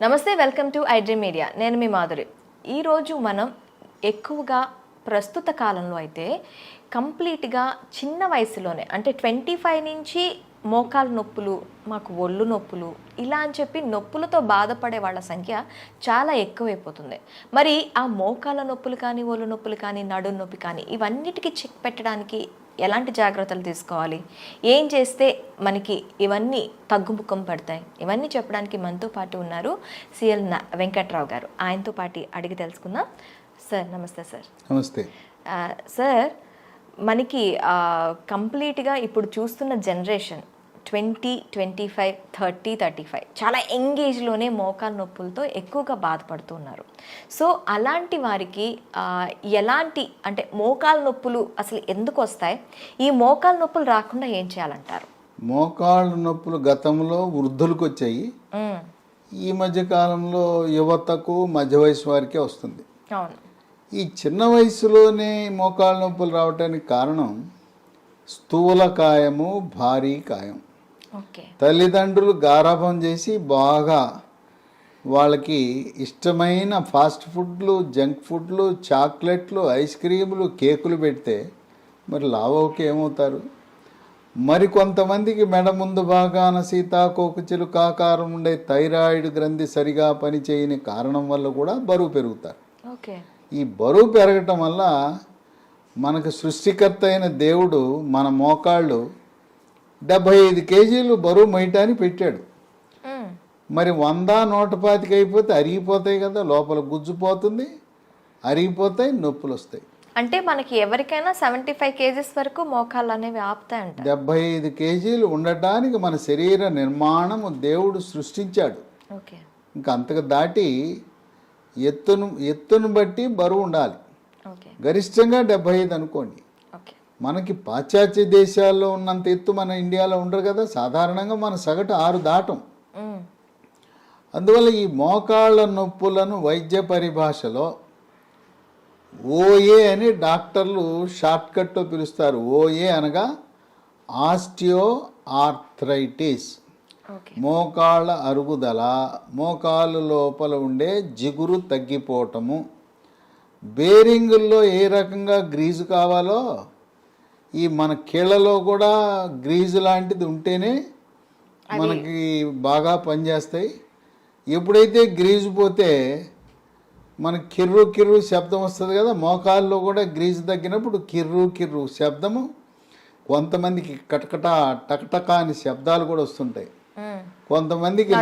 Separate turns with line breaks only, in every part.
నమస్తే, welcome to iDream media. నేను మీ మాధురి. ఈరోజు మనం ఎక్కువగా ప్రస్తుత కాలంలో అయితే కంప్లీట్గా చిన్న వయసులోనే అంటే 25 నుంచి మోకాలు నొప్పులు, మాకు ఒళ్ళు నొప్పులు ఇలా అని చెప్పి నొప్పులతో బాధపడే వాళ్ళ సంఖ్య చాలా ఎక్కువైపోతుంది. మరి ఆ మోకాల నొప్పులు కానీ, ఒళ్ళు నొప్పులు కానీ, నడుం నొప్పి కానీ ఇవన్నిటికీ చెక్ పెట్టడానికి ఎలాంటి జాగ్రత్తలు తీసుకోవాలి, ఏం చేస్తే మనకి ఇవన్నీ తగ్గుముఖం పడతాయి, ఇవన్నీ చెప్పడానికి మనతో పాటు ఉన్నారు సిఎల్ వెంకట్రావు గారు. ఆయనతో పాటు అడిగి తెలుసుకుందాం. సార్ నమస్తే. సార్
నమస్తే.
సార్, మనకి కంప్లీట్గా ఇప్పుడు చూస్తున్న జనరేషన్ 20, 25, 30, 35 చాలా యంగ్ ఏజ్లోనే మోకాలు నొప్పులతో ఎక్కువగా బాధపడుతున్నారు. సో అలాంటి వారికి ఎలాంటి అంటే మోకాలు నొప్పులు అసలు ఎందుకు వస్తాయి, ఈ మోకాలు నొప్పులు రాకుండా ఏం చేయాలంటారు?
మోకాళ్ళ నొప్పులు గతంలో వృద్ధులకు వచ్చాయి, ఈ మధ్య కాలంలో యువతకు మధ్య వయసు వారికే వస్తుంది.
అవును.
ఈ చిన్న వయసులోనే మోకాళ్ళ నొప్పులు రావడానికి కారణం స్థూలకాయము, భారీ కాయం. తల్లిదండ్రులు గారాబం చేసి బాగా వాళ్ళకి ఇష్టమైన ఫాస్ట్ ఫుడ్లు, జంక్ ఫుడ్లు, చాక్లెట్లు, ఐస్ క్రీములు, కేకులు పెడితే మరి లావోకి ఏమవుతారు? మరి కొంతమందికి మెడ ముందు భాగాన సీతాకోక చిలుక ఆకారం ఉండే థైరాయిడ్ గ్రంథి సరిగా పనిచేయని కారణం వల్ల కూడా బరువు పెరుగుతారు. ఈ బరువు పెరగటం వల్ల మనకు సృష్టికర్త అయిన దేవుడు మన మోకాళ్ళు 75 కేజీలు బరువు మోయటానికి పెట్టాడు. మరి 100, 125 అయిపోతే అరిగిపోతాయి కదా, లోపల గుజ్జుపోతుంది, అరిగిపోతాయి, నొప్పులు వస్తాయి.
అంటే మనకి ఎవరికైనా 75 కేజీస్ వరకు మోకాళ్ళు అనేవి ఆపుతాయంట.
75 కేజీలు ఉండటానికి మన శరీర నిర్మాణము దేవుడు సృష్టించాడు. ఇంకా అంతకు దాటి ఎత్తును బట్టి బరువు ఉండాలి. గరిష్టంగా 75 అనుకోండి. మనకి పాశ్చాత్య దేశాల్లో ఉన్నంత ఎత్తు మన ఇండియాలో ఉండరు కదా, సాధారణంగా మన సగటు 6 దాటం. అందువల్ల ఈ మోకాళ్ళ నొప్పులను వైద్య పరిభాషలో ఓఏ అని డాక్టర్లు షార్ట్కట్లో పిలుస్తారు. ఓఏ అనగా ఆస్టియో ఆర్థరైటిస్, మోకాళ్ళ అరుగుదల, మోకాలు లోపల ఉండే జిగురు తగ్గిపోవటము. బేరింగుల్లో ఏ రకంగా గ్రీజు కావాలో ఈ మన కీళ్ళలో కూడా గ్రీజు లాంటిది ఉంటేనే మనకి బాగా పనిచేస్తాయి. ఎప్పుడైతే గ్రీజు పోతే మనకి కిర్రు కిర్రు శబ్దం వస్తుంది కదా, మోకాల్లో కూడా గ్రీజు తగ్గినప్పుడు కిర్రు కిర్రు శబ్దము, కొంతమందికి కటకట టకటక అని శబ్దాలు కూడా వస్తుంటాయి. కొంతమందికి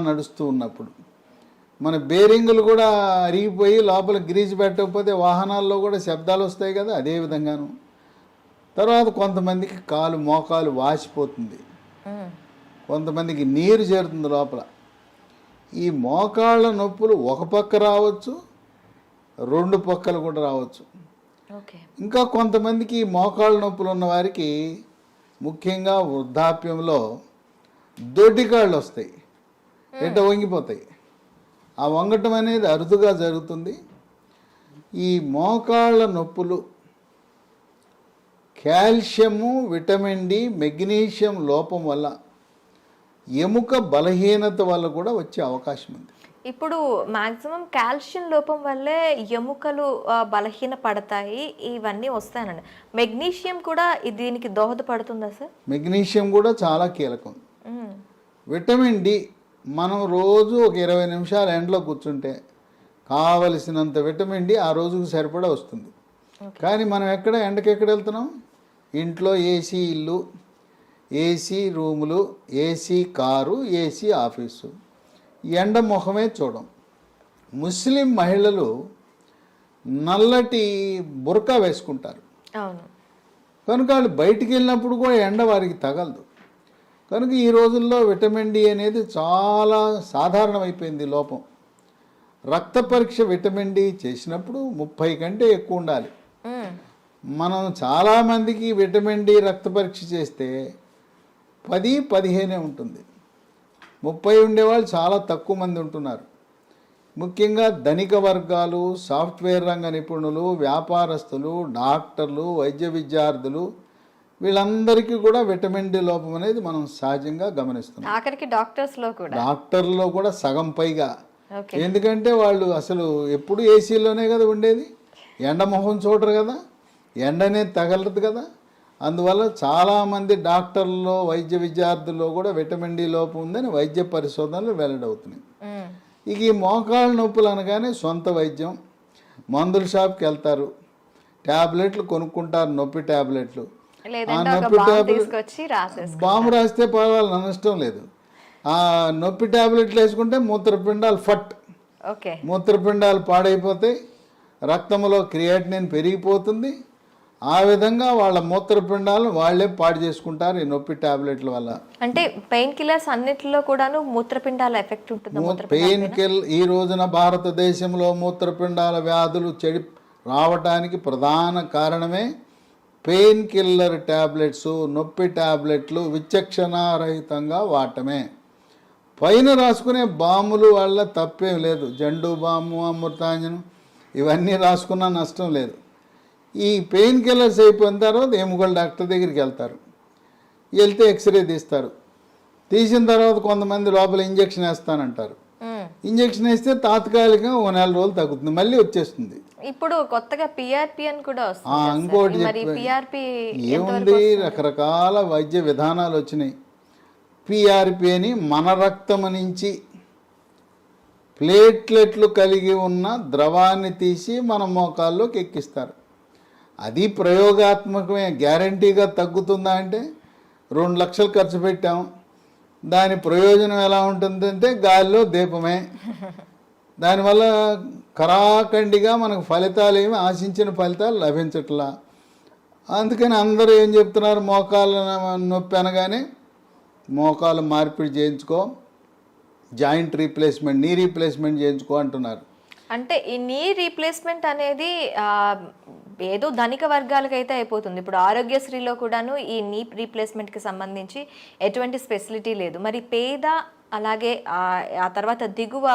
నడుస్తూ ఉన్నప్పుడు మన బేరింగులు కూడా అరిగిపోయి లోపల గ్రీజు పెట్టకపోతే వాహనాల్లో కూడా శబ్దాలు వస్తాయి కదా, అదే విధంగాను. తర్వాత కొంతమందికి మోకాలు వాసిపోతుంది, కొంతమందికి నీరు చేరుతుంది లోపల. ఈ మోకాళ్ళ నొప్పులు ఒక పక్క రావచ్చు, 2 పక్కలు కూడా రావచ్చు. ఇంకా కొంతమందికి మోకాళ్ళ నొప్పులు ఉన్న వారికి ముఖ్యంగా వృద్ధాప్యంలో దొడ్డికాళ్ళు వస్తాయి, వంగిపోతాయి. ఆ వంగటం అనేది అరుదుగా జరుగుతుంది. ఈ మోకాళ్ళ నొప్పులు కాల్షియము, విటమిన్ డి, మెగ్నీషియం లోపం వల్ల, ఎముక బలహీనత వల్ల కూడా వచ్చే అవకాశం ఉంది.
ఇప్పుడు మాక్సిమం కాల్షియం లోపం వల్లే ఎముకలు బలహీన పడతాయి, ఇవన్నీ వస్తాయనండి. మెగ్నీషియం కూడా దీనికి దోహదపడుతుందా సార్?
మెగ్నీషియం కూడా చాలా కీలకం. విటమిన్ డి మనం రోజు ఒక 20 నిమిషాలు ఎండలో కూర్చుంటే కావలసినంత విటమిన్ డి ఆ రోజుకు సరిపడా వస్తుంది. కానీ మనం ఎండకి వెళ్తున్నాం? ఇంట్లో ఏసీ ఇల్లు, ఏసీ రూములు, ఏసీ కారు, ఏసీ ఆఫీసు, ఎండ ముఖమే చూడం. ముస్లిం మహిళలు నల్లటి బుర్కా వేసుకుంటారు కనుక వాళ్ళు బయటికి వెళ్ళినప్పుడు కూడా ఎండ వారికి తగలదు. కనుక ఈ రోజుల్లో విటమిన్ డి అనేది చాలా సాధారణమైపోయింది లోపం. రక్త పరీక్ష విటమిన్ డి చేసినప్పుడు 30 కంటే ఎక్కువ ఉండాలి. మనం చాలామందికి విటమిన్ డి రక్త పరీక్ష చేస్తే 10, 15 ఉంటుంది. 30 ఉండేవాళ్ళు చాలా తక్కువ మంది ఉంటున్నారు. ముఖ్యంగా ధనిక వర్గాలు, సాఫ్ట్వేర్ రంగ నిపుణులు, వ్యాపారస్తులు, డాక్టర్లు, వైద్య విద్యార్థులు, వీళ్ళందరికీ కూడా విటమిన్ డి లోపం అనేది మనం సహజంగా గమనిస్తున్నాం.
ఆఖరికి డాక్టర్స్లో కూడా
డాక్టర్లో కూడా సగం పైగా.
ఓకే.
ఎందుకంటే వాళ్ళు అసలు ఎప్పుడు ఏసీలోనే కదా ఉండేది, ఎండ మొహం చూడరు కదా, ఎండనే తగలదు కదా. అందువల్ల చాలామంది డాక్టర్లలో వైద్య విద్యార్థుల్లో కూడా విటమిన్ డి లోపం ఉందని వైద్య పరిశోధనలు వెల్లడవుతున్నాయి. ఇక ఈ మోకాళ్ళ నొప్పులు అనగానే సొంత వైద్యం, మందుల షాప్కి వెళ్తారు, ట్యాబ్లెట్లు కొనుక్కుంటారు, నొప్పి ట్యాబ్లెట్లు. ఆ నొప్పి ట్యాబ్లెట్ బాంబు రాస్తే పర్వాలేదు, నష్టం లేదు. ఆ నొప్పి ట్యాబ్లెట్లు వేసుకుంటే మూత్రపిండాలు మూత్రపిండాలు పాడైపోతాయి, రక్తంలో క్రియాటినిన్ పెరిగిపోతుంది. ఆ విధంగా వాళ్ళ మూత్రపిండాలను వాళ్ళే పాడు చేసుకుంటారు ఈ నొప్పి ట్యాబ్లెట్ల వల్ల.
అంటే పెయిన్ కిల్లర్స్ అన్నిటిలో కూడాను మూత్రపిండాల ఎఫెక్ట్ ఉంటుంది.
పెయిన్ కిల్ ఈ రోజున భారతదేశంలో మూత్రపిండాల వ్యాధులు రావటానికి ప్రధాన కారణమే పెయిన్ కిల్లర్ ట్యాబ్లెట్స్, నొప్పి ట్యాబ్లెట్లు విచక్షణారహితంగా వాడటమే. పైన రాసుకునే బాములు వల్ల తప్పేం లేదు, జండు బాము, అమృతాంజనం ఇవన్నీ రాసుకున్నా నష్టం లేదు. ఈ పెయిన్ కిల్లర్స్ అయిపోయిన తర్వాత ఎముకల డాక్టర్ దగ్గరికి వెళ్తారు, వెళ్తే ఎక్స్రే తీస్తారు, తీసిన తర్వాత కొంతమంది లోపల ఇంజక్షన్ వేస్తానంటారు. ఇంజక్షన్ వేస్తే తాత్కాలికంగా 1 నెల రోజులు తగ్గుతుంది, మళ్ళీ వచ్చేస్తుంది.
ఇప్పుడు కొత్తగా పిఆర్పి అని కూడా
ఇంకోటి ఏముంది, రకరకాల వైద్య విధానాలు వచ్చినాయి. పిఆర్పి అని మన రక్తం నుంచి ప్లేట్లెట్లు కలిగి ఉన్న ద్రవాన్ని తీసి మన మోకాల్లోకి ఎక్కిస్తారు. అది ప్రయోగాత్మకమే, గ్యారంటీగా తగ్గుతుందా అంటే 2 లక్షలు ఖర్చు పెట్టాం, దాని ప్రయోజనం ఎలా ఉంటుందంటే గాలిలో దీపమే. దానివల్ల కరాఖండిగా మనకు ఫలితాలు ఏమి ఆశించిన ఫలితాలు లభించట్లా. అందుకని అందరూ ఏం చెప్తున్నారు, మోకాళ్ళ నొప్పి అనగానే మోకాలు మార్పిడి చేయించుకో, జాయింట్ రీప్లేస్మెంట్, నీ రీప్లేస్మెంట్ చేయించుకో అంటున్నారు.
అంటే ఈ నీ రీప్లేస్మెంట్ అనేది ఏదో ధనిక వర్గాలకు అయితే అయిపోతుంది. ఇప్పుడు ఆరోగ్యశ్రీలో కూడాను ఈ నీ రీప్లేస్మెంట్కి సంబంధించి ఎటువంటి స్పెసిలిటీ లేదు. మరి పేద అలాగే ఆ తర్వాత దిగువ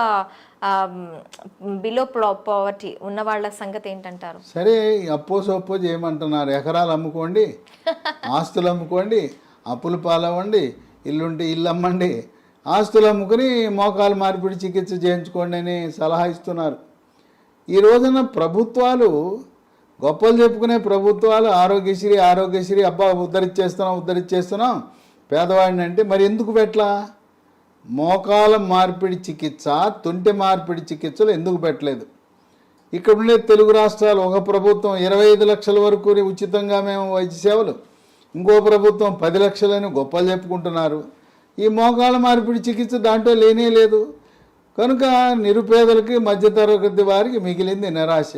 బిలో పవర్టీ ఉన్న వాళ్ళ సంగతి ఏంటంటారు?
సరే, అప్పో చేయమంటున్నారు, ఎకరాలు అమ్ముకోండి, ఆస్తులు అమ్ముకోండి, అప్పులు పాలవ్వండి, ఇల్లుంటే ఇల్లు అమ్మండి, ఆస్తులు అమ్ముకుని మోకాలు మార్పిడి చికిత్స చేయించుకోండి అని సలహా ఇస్తున్నారు. ఈ రోజున ప్రభుత్వాలు, గొప్పలు చెప్పుకునే ప్రభుత్వాలు ఆరోగ్యశ్రీ అబ్బా ఉద్ధరించేస్తున్నాం పేదవాడిని అంటే, మరి ఎందుకు పెట్టలా? మోకాల మార్పిడి చికిత్స, తుంటి మార్పిడి చికిత్సలు ఎందుకు పెట్టలేదు? ఇక్కడ ఉండే తెలుగు రాష్ట్రాలు, ఒక ప్రభుత్వం 25 లక్షల వరకు ఉచితంగా మేము వైద్య సేవలు, ఇంకో ప్రభుత్వం 10 లక్షలని గొప్పలు చెప్పుకుంటున్నారు. ఈ మోకాళ్ళ మార్పిడి చికిత్స దాంట్లో లేనే లేదు. కనుక నిరుపేదలకి, మధ్యతరగతి వారికి మిగిలింది నిరాశ.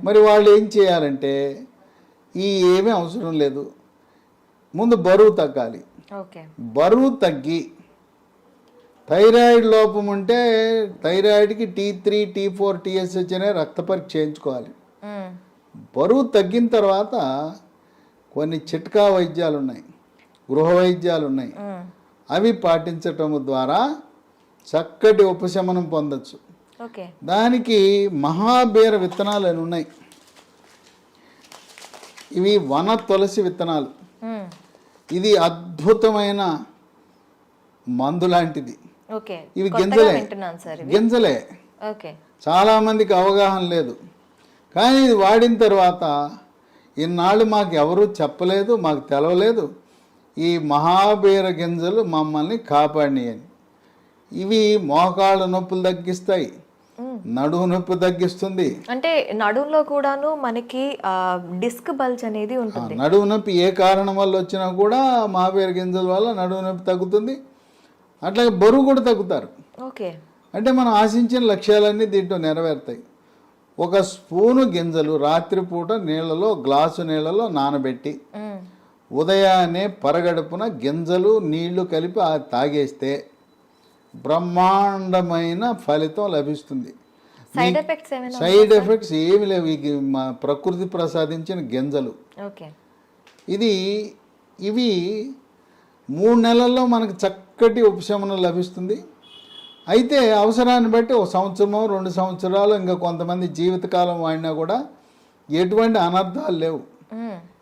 మరి వాళ్ళు ఏం చేయాలంటే, ఏమీ అవసరం లేదు, ముందు బరువు తగ్గాలి. బరువు తగ్గి థైరాయిడ్ లోపం ఉంటే థైరాయిడ్కి T3, T4, TSH అనే రక్త పరీక్ష చేయించుకోవాలి. బరువు తగ్గిన తర్వాత కొన్ని చిట్కా వైద్యాలు ఉన్నాయి, గృహ వైద్యాలు ఉన్నాయి, అవి పాటించటం ద్వారా చక్కటి ఉపశమనం పొందొచ్చు. దానికి మహాబీర విత్తనాలు అని ఉన్నాయి, ఇవి వన తులసి విత్తనాలు. ఇది అద్భుతమైన మందు లాంటిది. ఇవి గింజలే. చాలా మందికి అవగాహన లేదు, కానీ ఇది వాడిన తర్వాత ఇన్నాళ్ళు మాకు ఎవరు చెప్పలేదు, మాకు తెలవలేదు, ఈ మహాబీర గింజలు మమ్మల్ని కాపాడినాయని. ఇవి మోకాళ్ళ నొప్పులు తగ్గిస్తాయి, నడుము నొప్పి తగ్గిస్తుంది.
అంటే నడుములో కూడాను మనకి డిస్క్ బల్జ్ అనేది ఉంటుంది.
నడుము నొప్పి ఏ కారణం వల్ల వచ్చినా కూడా మహాబీర గింజల వల్ల నడుము నొప్పి తగ్గుతుంది. అట్లాగే బరువు కూడా తగ్గుతారు. అంటే మనం ఆశించిన లక్ష్యాలన్నీ దీంట్లో నెరవేరుతాయి. 1 స్పూను గింజలు రాత్రిపూట గ్లాసు నీళ్ళలో నానబెట్టి ఉదయాన్నే పరగడుపున గింజలు నీళ్లు కలిపి తాగేస్తే బ్రహ్మాండమైన ఫలితం లభిస్తుంది. సైడ్ ఎఫెక్ట్స్ ఏమి లేవు. ప్రకృతి ప్రసాదించిన గింజలు. ఇవి 3 నెలల్లో మనకు చక్కటి ఉపశమనం లభిస్తుంది. అయితే అవసరాన్ని బట్టి 1 సంవత్సరమో 2 సంవత్సరాలు, ఇంకా కొంతమంది జీవితకాలం వాడినా కూడా ఎటువంటి అనర్థాలు లేవు.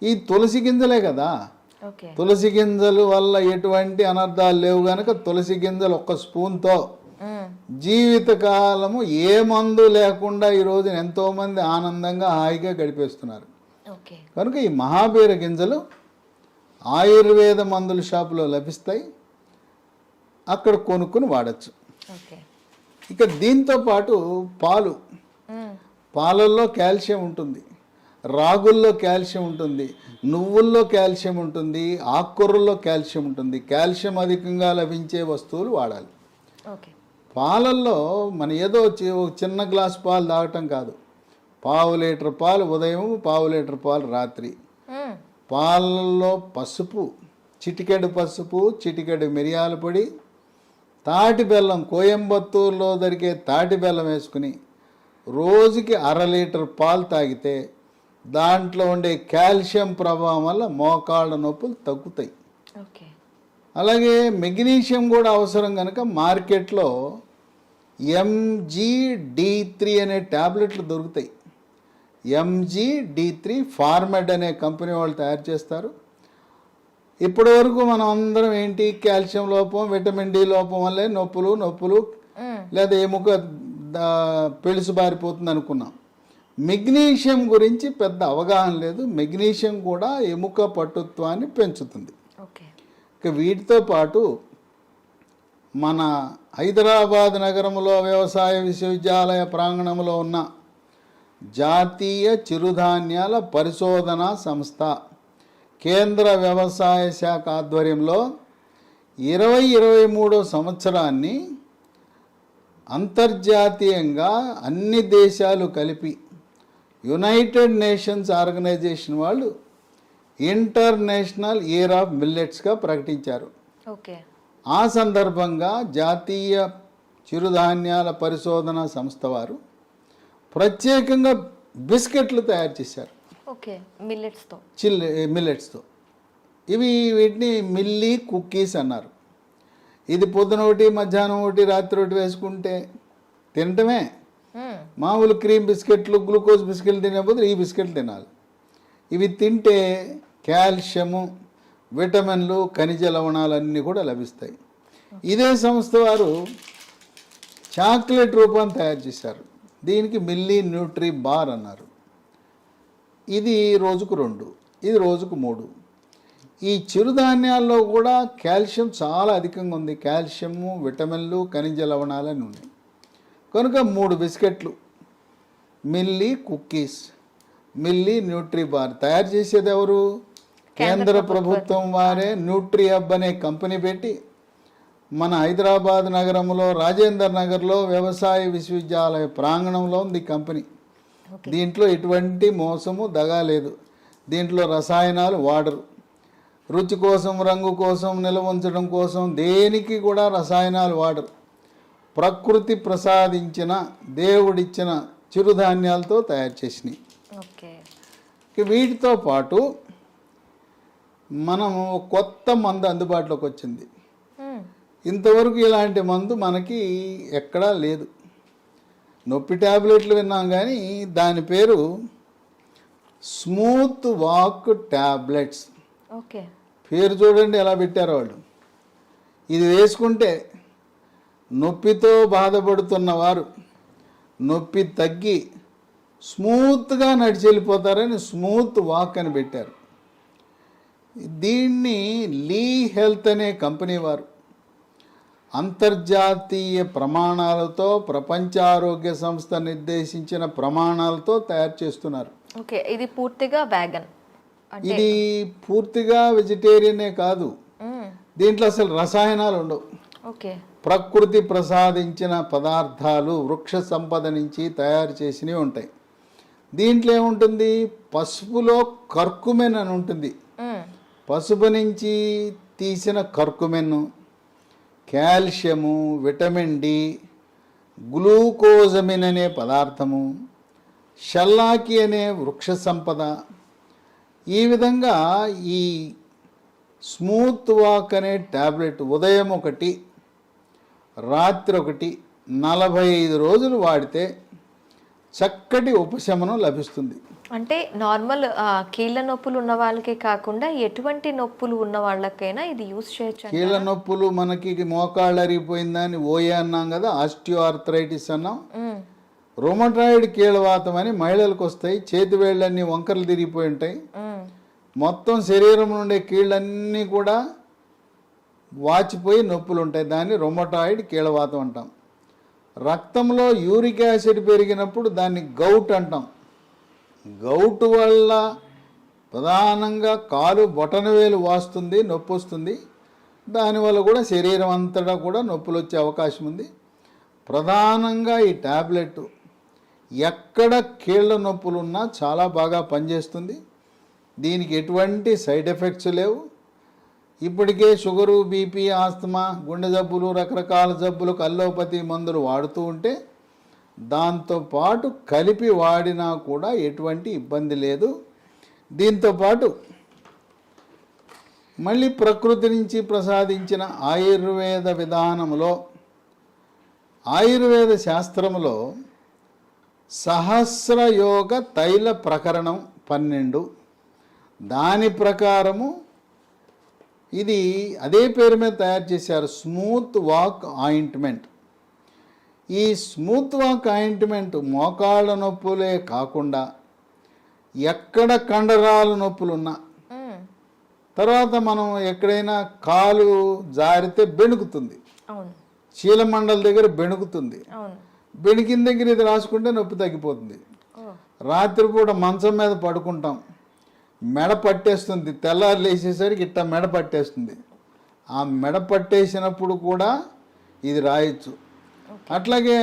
ఈ తులసి గింజలే కదా,
ఓకే.
తులసి గింజలు వల్ల ఎటువంటి అనర్థాలు లేవు కనుక తులసి గింజలు ఒక్క స్పూన్తో జీవితకాలము ఏ మందు లేకుండా ఈ రోజున ఎంతోమంది ఆనందంగా హాయిగా గడిపేస్తున్నారు.
ఓకే.
కనుక ఈ మహాబీర గింజలు ఆయుర్వేద మందుల షాపులో లభిస్తాయి, అక్కడ కొనుక్కుని వాడచ్చు.
ఓకే.
ఇక దీంతో పాటు పాలు, పాలల్లో కాల్షియం ఉంటుంది, రాగుల్లో కాల్షియం ఉంటుంది, నువ్వుల్లో కాల్షియం ఉంటుంది, ఆకుకూరల్లో కాల్షియం ఉంటుంది. కాల్షియం అధికంగా లభించే వస్తువులు వాడాలి.
ఓకే.
పాలల్లో మన ఏదో ఒక చిన్న గ్లాస్ పాలు తాగటం కాదు, పావు లీటర్ పాలు ఉదయం, పావు లీటర్ పాలు రాత్రి. పాలల్లో పసుపు, చిటికెడు పసుపు, చిటికెడు మిరియాల పొడి, తాటి బెల్లం, కోయంబత్తూరులో దొరికే తాటి బెల్లం వేసుకుని రోజుకి 1/2 లీటర్ పాలు తాగితే దాంట్లో ఉండే కాల్షియం ప్రభావం వల్ల మోకాళ్ళ నొప్పులు తగ్గుతాయి.
ఓకే. అలాగే
మెగ్నీషియం కూడా అవసరం కనుక మార్కెట్లో MGD3 అనే ట్యాబ్లెట్లు దొరుకుతాయి. MGD3 ఫార్మెడ్ అనే కంపెనీ వాళ్ళు తయారు చేస్తారు. ఇప్పటి వరకు మనం అందరం ఏంటి, కాల్షియం లోపం, విటమిన్ డి లోపం వల్లే నొప్పులు లేదా ఎముక పెళుసు బారిపోతుంది అనుకున్నాం. మెగ్నీషియం గురించి పెద్ద అవగాహన లేదు. మెగ్నీషియం కూడా ఎముక పటుత్వాన్ని పెంచుతుంది. ఇక వీటితో పాటు మన హైదరాబాద్ నగరంలో వ్యవసాయ విశ్వవిద్యాలయ ప్రాంగణంలో ఉన్న జాతీయ చిరుధాన్యాల పరిశోధనా సంస్థ కేంద్ర వ్యవసాయ శాఖ ఆధ్వర్యంలో 2023 సంవత్సరాన్ని అంతర్జాతీయంగా అన్ని దేశాలు కలిపి యునైటెడ్ నేషన్స్ ఆర్గనైజేషన్ వాళ్ళు ఇంటర్నేషనల్ ఇయర్ ఆఫ్ మిల్లెట్స్గా ప్రకటించారు.
ఓకే.
ఆ సందర్భంగా జాతీయ చిరుధాన్యాల పరిశోధన సంస్థ వారు ప్రత్యేకంగా బిస్కెట్లు తయారు చేశారు.
ఓకే. మిల్లెట్స్తో.
మిల్లెట్స్తో. వీటిని మిల్లీ కుక్కీస్ అన్నారు. ఇది పొద్దున ఒకటి, మధ్యాహ్నం ఒకటి, రాత్రి ఒకటి వేసుకుంటే తినటమే. మామూలు క్రీమ్ బిస్కెట్లు, గ్లూకోజ్ బిస్కెట్లు తినే బదులు ఈ బిస్కెట్లు తినాలి. ఇవి తింటే కాల్షియము, విటమిన్లు, ఖనిజ లవణాలన్నీ కూడా లభిస్తాయి. ఇదే సంస్థ వారు చాక్లెట్ రూపాన్ని తయారు చేశారు. దీనికి మిల్లీ న్యూట్రీ బార్ అన్నారు. ఇది రోజుకు 2, ఇది రోజుకు 3. ఈ చిరుధాన్యాల్లో కూడా కాల్షియం చాలా అధికంగా ఉంది. కాల్షియము, విటమిన్లు, ఖనిజ లవణాలని ఉన్నాయి. కనుక 3 బిస్కెట్లు, milli cookies, milli Nutri bar తయారు చేసేది ఎవరు? కేంద్ర ప్రభుత్వం వారే న్యూట్రీ హబ్ అనే కంపెనీ పెట్టి మన హైదరాబాద్ నగరంలో రాజేందర్ నగర్లో వ్యవసాయ విశ్వవిద్యాలయ ప్రాంగణంలో ఉంది కంపెనీ. దీంట్లో ఎటువంటి మోసము దగా లేదు. దీంట్లో రసాయనాలు వాడరు. రుచి కోసం, రంగు కోసం, నిల్వ ఉంచడం కోసం దేనికి కూడా రసాయనాలు వాడరు. ప్రకృతి ప్రసాదించిన, దేవుడిచ్చిన చిరుధాన్యాలతో తయారు చేసినాయి. వీటితో పాటు మనము కొత్త మందు అందుబాటులోకి వచ్చింది. ఇంతవరకు ఇలాంటి మందు మనకి ఎక్కడా లేదు. నొప్పి ట్యాబ్లెట్లు విన్నాం కానీ దాని పేరు స్మూత్ వాక్ ట్యాబ్లెట్స్.
ఓకే.
పేరు చూడండి ఎలా పెట్టారో వాళ్ళు. ఇది వేసుకుంటే నొప్పితో బాధపడుతున్న వారు నొప్పి తగ్గి స్మూత్గా నడిచి వెళ్ళిపోతారని స్మూత్ వాక్ అని పెట్టారు. దీన్ని లీ హెల్త్ అనే కంపెనీ వారు అంతర్జాతీయ ప్రమాణాలతో, ప్రపంచ ఆరోగ్య సంస్థ నిర్దేశించిన ప్రమాణాలతో తయారు చేస్తున్నారు.
ఓకే. ఇది పూర్తిగా వ్యాగన్,
ఇది పూర్తిగా వెజిటేరియనే కాదు. దీంట్లో అసలు రసాయనాలు ఉండవు.
ఓకే.
ప్రకృతి ప్రసాదించిన పదార్థాలు, వృక్ష సంపద నుంచి తయారు చేసినవి ఉంటాయి. దీంట్లో ఏముంటుంది? పసుపులో కర్కుమెన్ అని ఉంటుంది. పసుపు నుంచి తీసిన కర్కుమెన్, కాల్షియము, విటమిన్ డి, గ్లూకోజమిన్ అనే పదార్థము, షల్లాకి అనే వృక్ష సంపద. ఈ విధంగా ఈ స్మూత్ వాక్ అనే ట్యాబ్లెట్ ఉదయం 1, రాత్రి 1, 45 రోజులు వాడితే చక్కటి ఉపశమనం లభిస్తుంది.
అంటే నార్మల్ కీళ్ళ నొప్పులు ఉన్న వాళ్ళకే కాకుండా ఎటువంటి నొప్పులు ఉన్న వాళ్ళకైనా ఇది యూస్ చేయొచ్చు.
కీళ్ళ నొప్పులు మనకి మోకాళ్ళు అరిగిపోయిందని ఓఏ అన్నాం కదా, ఆస్టియో ఆర్థరైటిస్ అన్నాం. రొమటాయిడ్ కీళ్ళవాతం అని మహిళలకు వస్తాయి. చేతి వేళ్ళన్నీ వంకరలు తిరిగిపోయి ఉంటాయి. మొత్తం శరీరం నుండే కీళ్ళన్నీ కూడా వాచిపోయి నొప్పులు ఉంటాయి. దాన్ని రొమటాయిడ్ కీళ్ళవాతం అంటాం. రక్తంలో యూరిక్ యాసిడ్ పెరిగినప్పుడు దాన్ని గౌట్ అంటాం. గౌట్ వల్ల ప్రధానంగా కాలు బొటనవేలు వాస్తుంది, నొప్పి వస్తుంది. దానివల్ల కూడా శరీరం అంతటా కూడా నొప్పులు వచ్చే అవకాశం ఉంది. ప్రధానంగా ఈ ట్యాబ్లెట్ ఎక్కడ కీళ్ళ నొప్పులు ఉన్నా చాలా బాగా పనిచేస్తుంది. దీనికి ఎటువంటి సైడ్ ఎఫెక్ట్స్ లేవు. ఇప్పటికే షుగరు, బీపీ, ఆస్తమా, గుండె జబ్బులు, రకరకాల జబ్బులకు అల్లోపతి మందులు వాడుతూ ఉంటే దాంతోపాటు కలిపి వాడినా కూడా ఎటువంటి ఇబ్బంది లేదు. దీంతోపాటు మళ్ళీ ప్రకృతి నుంచి ప్రసాదించిన ఆయుర్వేద విధానంలో, ఆయుర్వేద శాస్త్రంలో సహస్రయోగ తైల ప్రకరణం 12, దాని ప్రకారము ఇది అదే పేరు మీద తయారు చేశారు, స్మూత్ వాక్ ఆయింట్మెంట్. ఈ స్మూత్ వాక్ ఆయింట్మెంట్ మోకాళ్ళ నొప్పులే కాకుండా ఎక్కడ కండరాల నొప్పులున్నా, తర్వాత మనం ఎక్కడైనా కాలు జారితే బెణుకుతుంది, చీలమండల దగ్గర బెణుకుతుంది, బెణికిన దగ్గర ఇది రాసుకుంటే నొప్పి తగ్గిపోతుంది. రాత్రిపూట మంచం మీద పడుకుంటాం, మెడ పట్టేస్తుంది, తెల్లారు లేచేసరికి ఇట్ట మెడ పట్టేస్తుంది. ఆ మెడ పట్టేసినప్పుడు కూడా ఇది రాయొచ్చు. అట్లాగే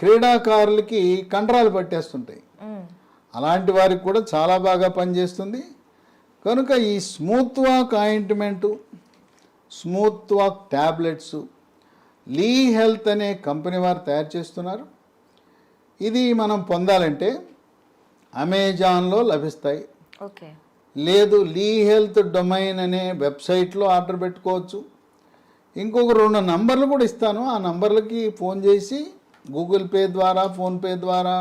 క్రీడాకారులకి కండరాలు పట్టేస్తుంటాయి, అలాంటి వారికి కూడా చాలా బాగా పనిచేస్తుంది. కనుక ఈ smooth walk ointment, smooth walk tablets Lee health అనే కంపెనీ వారు తయారు చేస్తున్నారు. ఇది మనం పొందాలంటే అమెజాన్లో లభిస్తాయి. లేదు లీ హెల్త్ డొమైన్ అనే వెబ్సైట్లో ఆర్డర్ పెట్టుకోవచ్చు. ఇంకొక 2 నంబర్లు కూడా ఇస్తాను. ఆ నంబర్లకి ఫోన్ చేసి గూగుల్ పే ద్వారా, ఫోన్పే ద్వారా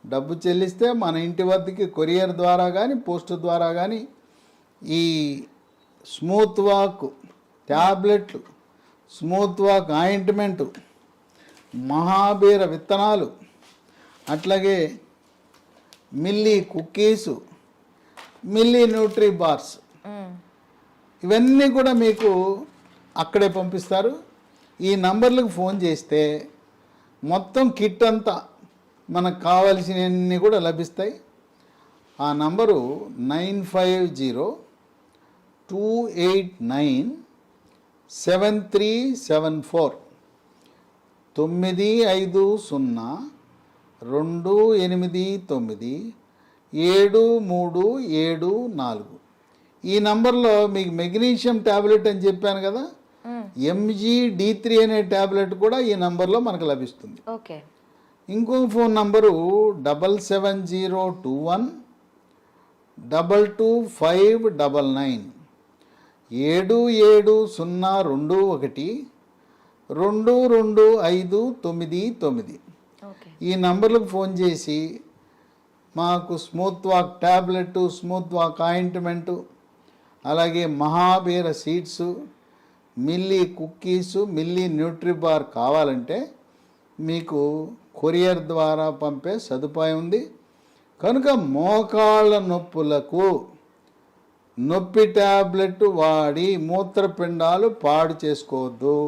డబ్బు చెల్లిస్తే మన ఇంటి వద్దకి కొరియర్ ద్వారా కానీ, పోస్ట్ ద్వారా కానీ ఈ స్మూత్ వాక్ ట్యాబ్లెట్లు, స్మూత్ వాక్ ఆయింట్మెంటు, మహాబీర విత్తనాలు, అట్లాగే మిల్లీ కుక్కీసు, మిల్లీ న్యూట్రీ బార్స్, ఇవన్నీ కూడా మీకు అక్కడే పంపిస్తారు. ఈ నంబర్లకు ఫోన్ చేస్తే మొత్తం కిట్ అంతా మనకు కావలసినవన్నీ కూడా లభిస్తాయి. ఆ నంబరు 9502897374 95028973774. ఈ నంబర్లో మీకు మెగ్నీషియం ట్యాబ్లెట్ అని చెప్పాను కదా, MGD3 అనే ట్యాబ్లెట్ కూడా ఈ నంబర్లో మనకు లభిస్తుంది. ఇంకో ఫోన్ నంబరు 7702122599 770221222599. ఈ నంబర్లకు ఫోన్ చేసి మాకు smooth walk tablet, smooth walk ointment, అలాగే మహాబీర సీడ్స్, మిల్లీ కుక్కీసు, మిల్లీ న్యూట్రీబార్ కావాలంటే మీకు కొరియర్ ద్వారా పంపే సదుపాయం ఉంది. కనుక మోకాళ్ళ నొప్పులకు నొప్పి ట్యాబ్లెట్ వాడి మూత్రపిండాలు పాడు చేసుకోవద్దు.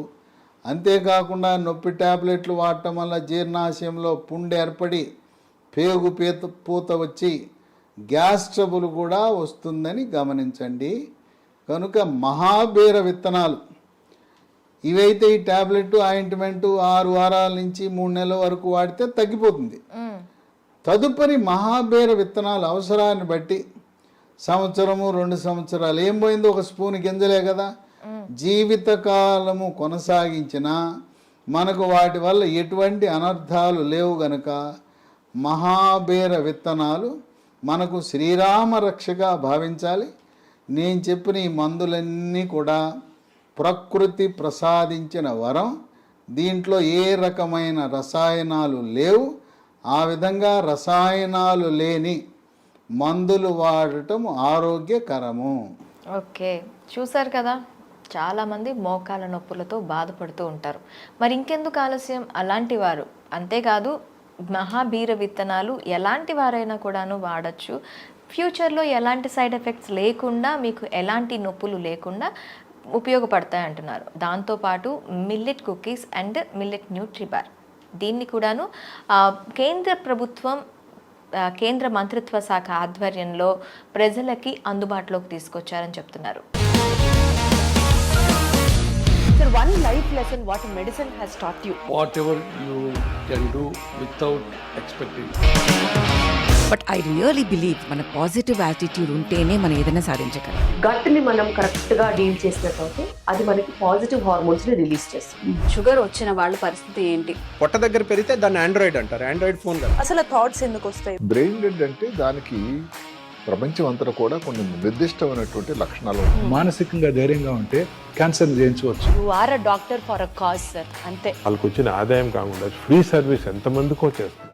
అంతేకాకుండా నొప్పి ట్యాబ్లెట్లు వాడటం వల్ల జీర్ణాశయంలో పుండు ఏర్పడి పేగు పూత వచ్చి గ్యాస్ ట్రబుల్ కూడా వస్తుందని గమనించండి. కనుక మహాబీర విత్తనాలు ఇవైతే ఈ ట్యాబ్లెట్ ఆయింట్మెంట్ 6 వారాల నుంచి 3 నెలల వరకు వాడితే తగ్గిపోతుంది. తదుపరి మహాబీర విత్తనాలు అవసరాన్ని బట్టి సంవత్సరము 2 సంవత్సరాలు ఏం పోయిందో, ఒక స్పూన్ గింజలే కదా, జీవితకాలము కొనసాగించిన మనకు వాటి వల్ల ఎటువంటి అనర్థాలు లేవు గనుక మహాబీర విత్తనాలు మనకు శ్రీరామ రక్షగా భావించాలి. నేను చెప్పిన ఈ మందులన్నీ కూడా ప్రకృతి ప్రసాదించిన వరం. దీంట్లో ఏ రకమైన రసాయనాలు లేవు. ఆ విధంగా రసాయనాలు లేని మందులు వాడటం ఆరోగ్యకరము.
ఓకే, చూసారు కదా, చాలామంది మోకాల నొప్పులతో బాధపడుతూ ఉంటారు. మరి ఇంకెందుకు ఆలస్యం? అలాంటి వారు అంతేకాదు, మహాబీర విత్తనాలు ఎలాంటి వారైనా కూడాను వాడచ్చు. ఫ్యూచర్లో ఎలాంటి సైడ్ ఎఫెక్ట్స్ లేకుండా, మీకు ఎలాంటి నొప్పులు లేకుండా ఉపయోగపడతాయి అంటున్నారు. దాంతోపాటు మిల్లెట్ కుకీస్ అండ్ మిల్లెట్ న్యూట్రిబార్, దీన్ని కూడాను కేంద్ర ప్రభుత్వం కేంద్ర మంత్రిత్వ శాఖ ఆధ్వర్యంలో ప్రజలకి అందుబాటులోకి తీసుకొచ్చారని చెప్తున్నారు.
Sir, one life lesson what a medicine has taught you.
Whatever you can do without expecting.
But I really believe మన పాజిటివ్ యాటిట్యూడ్ ఉంటేనే మనం ఏదైనా సాధించగలం.
గట్ని మనం కరెక్ట్గా డీల్ చేసినట్లయితే అది మనకి పాజిటివ్ హార్మోన్స్ని రిలీజ్ చేస్తుంది.
షుగర్ వచ్చిన వాళ్ళ పరిస్థితి ఏంటి?
పొట్ట దగ్గర పెరిగితే దాన్ని ఆండ్రాయిడ్ అంటారు, ఆండ్రాయిడ్ ఫోన్ కాదు.
అసలు థాట్స్ ఎందుకు వస్తాయి?
బ్రెయిన్ డెడ్ అంటే దానికి ప్రపంచం అంతా కూడా కొన్ని నిర్దిష్టమైనటువంటి లక్షణాలు ఉంటాయి.
మానసికంగా ధైర్యంగా ఉంటే క్యాన్సర్ జయించవచ్చు.
You are a doctor for a cause sir, అంతే.
వాళ్ళకు వచ్చిన ఆదాయం కాకుండా ఫ్రీ సర్వీస్ ఎంతమందికో చేస్తుంది.